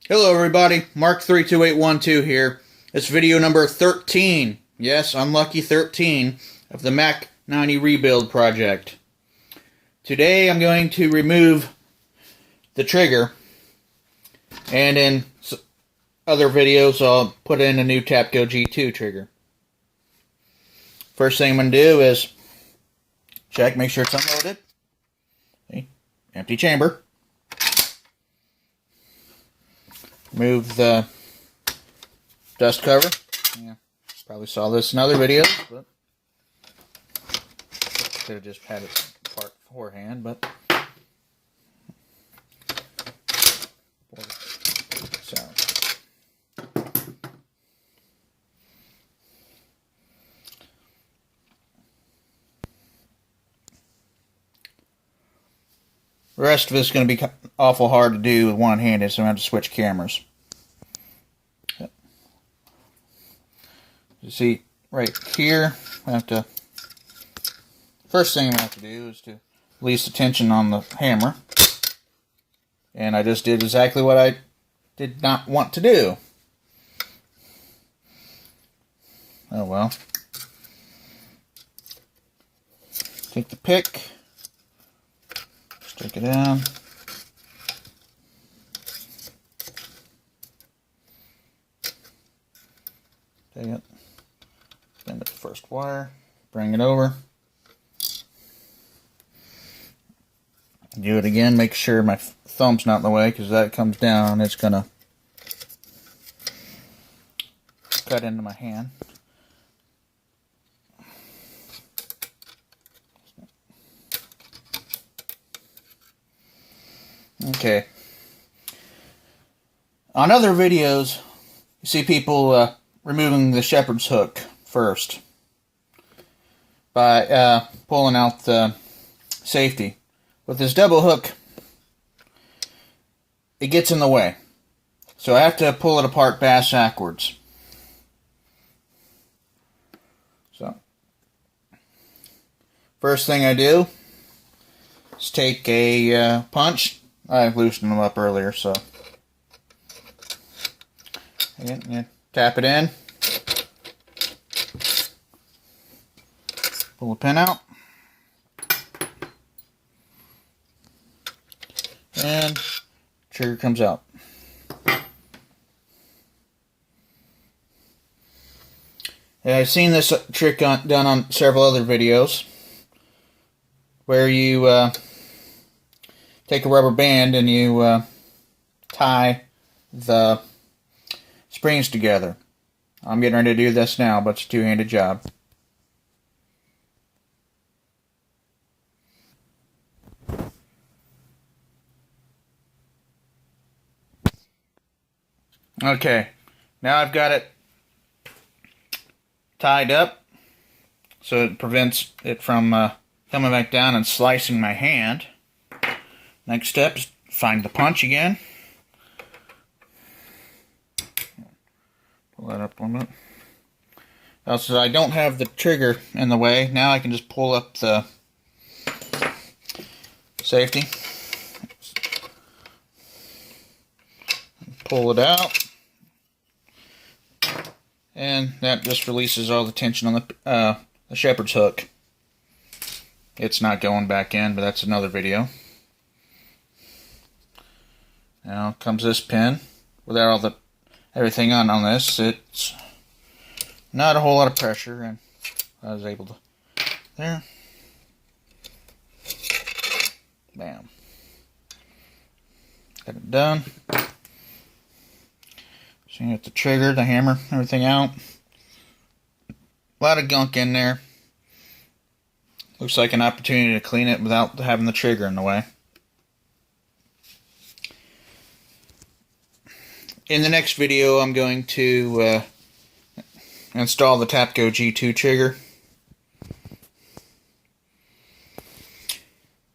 Hello everybody, Mark32812 here. It's video number 13, yes, unlucky 13, of the MAK 90 rebuild project. Today I'm going to remove the trigger, and in other videos I'll put in a new Tapco G2 trigger. First thing I'm going to do is check, make sure it's unloaded. See? Empty chamber. Remove the dust cover. Yeah, probably saw this in other videos, but could have just had it apart beforehand, but so the rest of it's going to be awful hard to do with one-handed, so I'm going to have to switch cameras. You see, right here, I have to. First thing I'm going to have to do is to release the tension on the hammer. And I just did exactly what I did not want to do. Oh well. Take the pick. Stick it down. Take it. Bend the first wire. Bring it over. Do it again. Make sure my thumb's not in the way, because that comes down, it's gonna cut into my hand. Okay. On other videos, you see people removing the shepherd's hook first by pulling out the safety. With this double hook, it gets in the way, so I have to pull it apart backwards. So, first thing I do is take a punch. I loosened them up earlier, so again, tap it in, pull the pin out, and trigger comes out. And I've seen this trick done on several other videos, where you take a rubber band and you tie the springs together. I'm getting ready to do this now, but it's a two-handed job. Okay, now I've got it tied up so it prevents it from coming back down and slicing my hand. Next step is find the punch again. Pull that up a little bit. Also, I don't have the trigger in the way. Now I can just pull up the safety. Pull it out. And that just releases all the tension on the shepherd's hook. It's not going back in, but that's another video. Now comes this pin. Without all everything on this, it's not a whole lot of pressure, and I was able to there. Bam. Got it done. So you got the trigger, the hammer, everything out. A lot of gunk in there. Looks like an opportunity to clean it without having the trigger in the way. In the next video, I'm going to install the Tapco G2 trigger.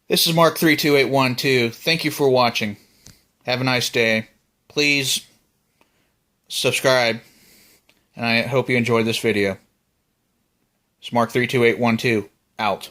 This is Mark32812. Thank you for watching. Have a nice day. Please subscribe, and I hope you enjoyed this video. It's Mark32812, out.